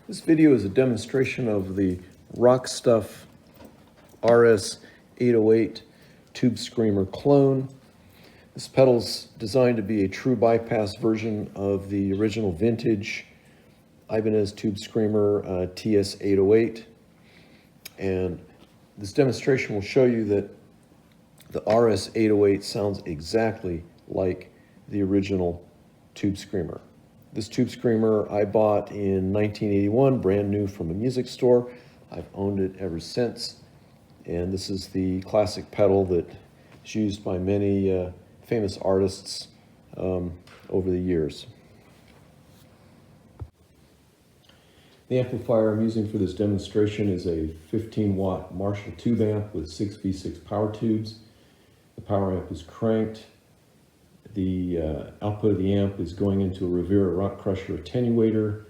This video is a demonstration of the Rock Stuff RS808 Tube Screamer Clone. This pedal's designed to be a true bypass version of the original vintage Ibanez Tube Screamer TS808. And this demonstration will show you that the RS808 sounds exactly like the original Tube Screamer. This Tube Screamer I bought in 1981, brand new from a music store. I've owned it ever since. And this is the classic pedal that is used by many famous artists over the years. The amplifier I'm using for this demonstration is a 15-watt Marshall tube amp with 6V6 power tubes. The power amp is cranked. The output of the amp is going into a Rivera Rock Crusher attenuator,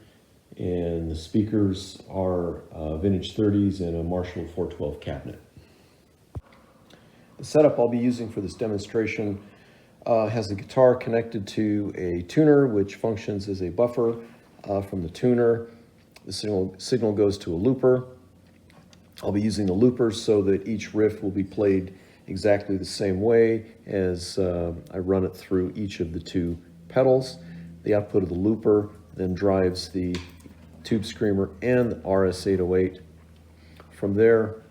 and the speakers are vintage 30s and a Marshall 412 cabinet. The setup I'll be using for this demonstration has a guitar connected to a tuner, which functions as a buffer from the tuner. The signal goes to a looper. I'll be using the loopers so that each riff will be played exactly the same way as I run it through each of the two pedals. The output of the looper then drives the Tube Screamer and the RS808. From there,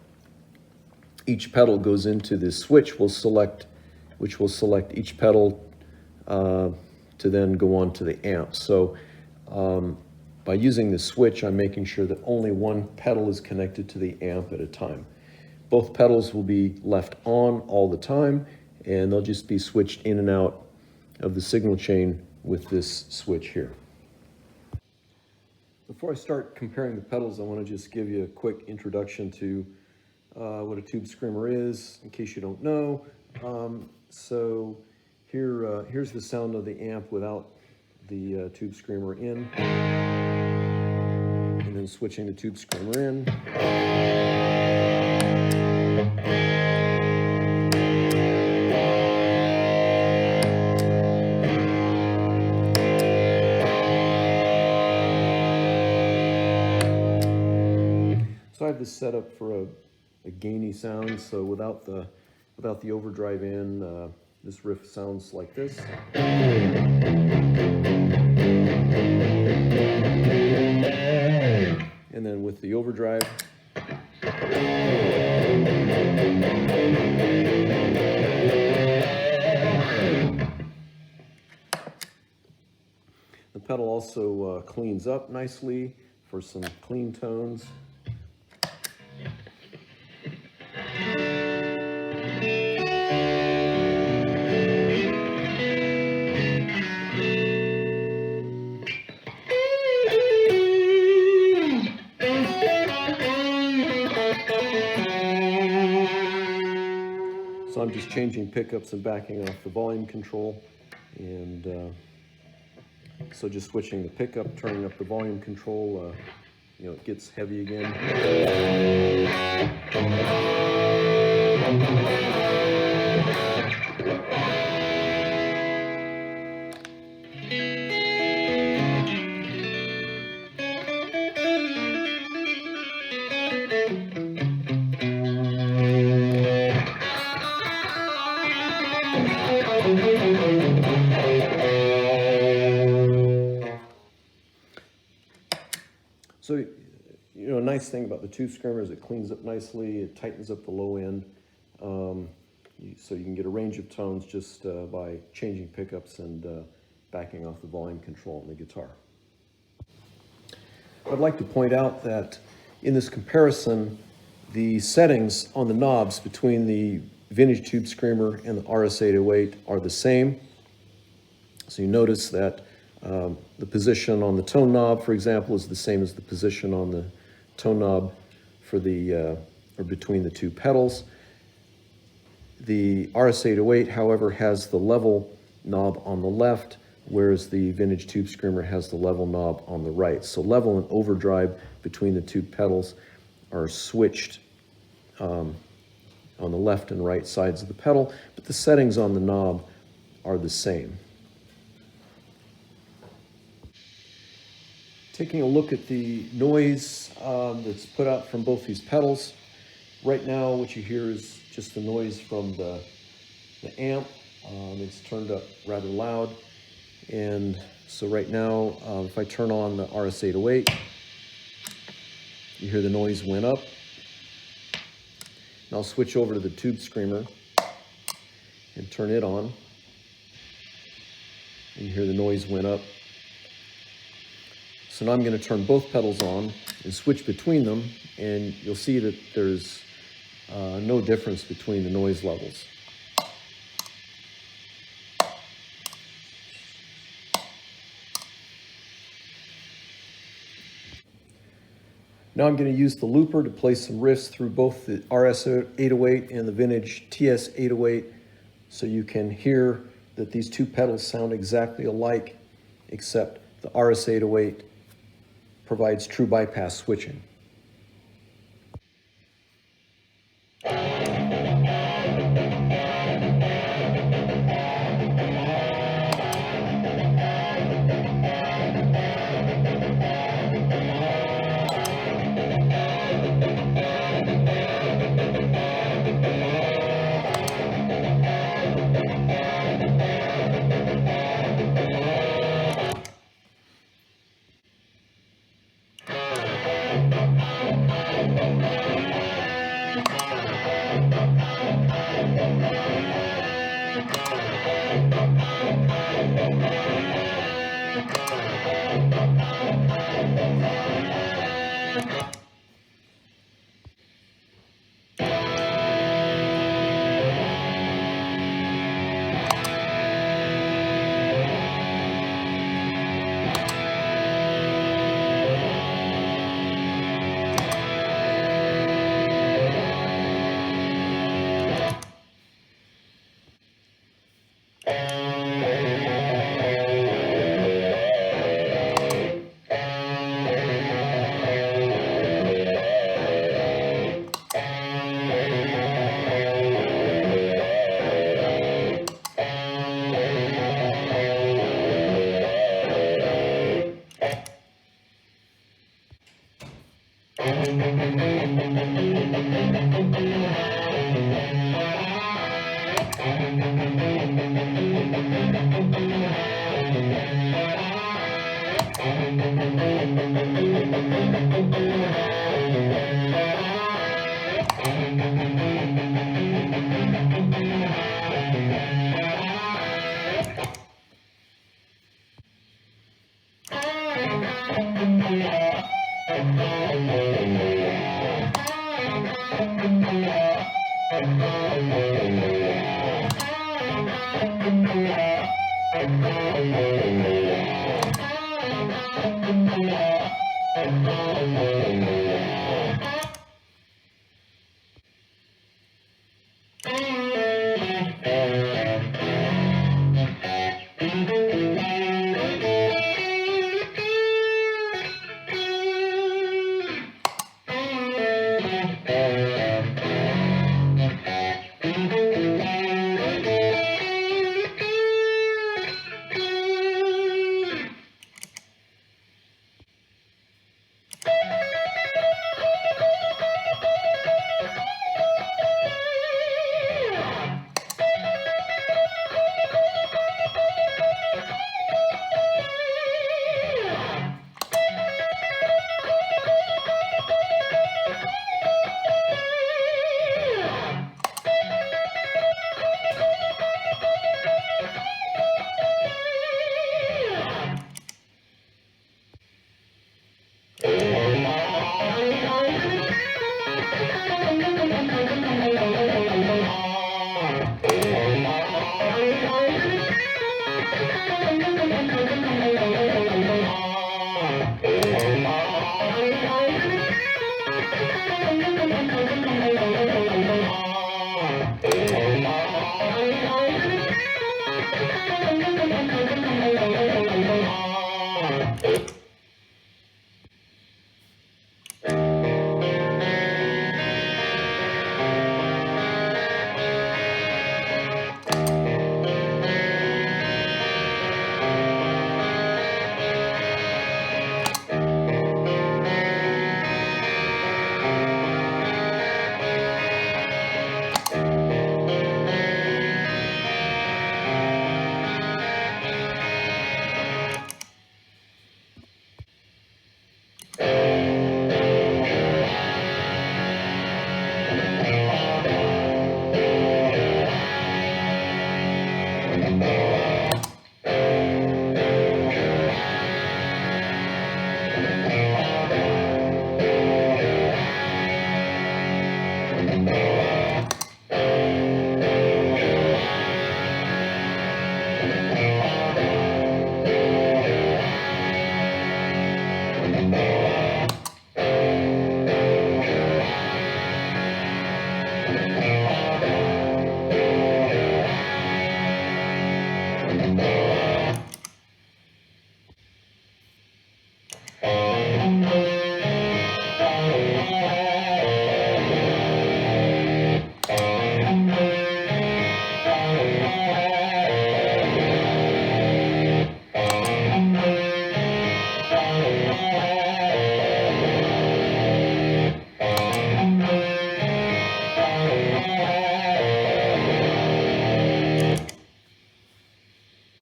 each pedal goes into this switch which will select each pedal to then go on to the amp. So by using the switch, I'm making sure that only one pedal is connected to the amp at a time. Both pedals will be left on all the time, and they'll just be switched in and out of the signal chain with this switch here. Before I start comparing the pedals, I want to just give you a quick introduction to what a Tube Screamer is, in case you don't know. So here's the sound of the amp without the Tube Screamer in, and then switching the Tube Screamer in. So I have this set up for a gainy sound, so without the overdrive in, this riff sounds like this. And then with the overdrive, the pedal also cleans up nicely for some clean tones. So I'm just changing pickups and backing off the volume control, and so just switching the pickup, turning up the volume control, it gets heavy again. So, a nice thing about the Tube Screamer is it cleans up nicely, it tightens up the low end, so you can get a range of tones just by changing pickups and backing off the volume control on the guitar. I'd like to point out that in this comparison, the settings on the knobs between the vintage Tube Screamer and the RS808 are the same. So you notice that the position on the tone knob, for example, is the same as the position on the tone knob for the or between the two pedals. The RS808, however, has the level knob on the left, whereas the vintage Tube Screamer has the level knob on the right. So level and overdrive between the two pedals are switched on the left and right sides of the pedal, but the settings on the knob are the same. Taking a look at the noise that's put out from both these pedals. Right now what you hear is just the noise from the amp. It's turned up rather loud. And so right now, if I turn on the RS808, you hear the noise went up. And I'll switch over to the Tube Screamer and turn it on. And you hear the noise went up. So now I'm going to turn both pedals on and switch between them, and you'll see that there's no difference between the noise levels. Now I'm going to use the looper to play some riffs through both the RS808 and the vintage TS808, so you can hear that these two pedals sound exactly alike, except the RS808 provides true bypass switching.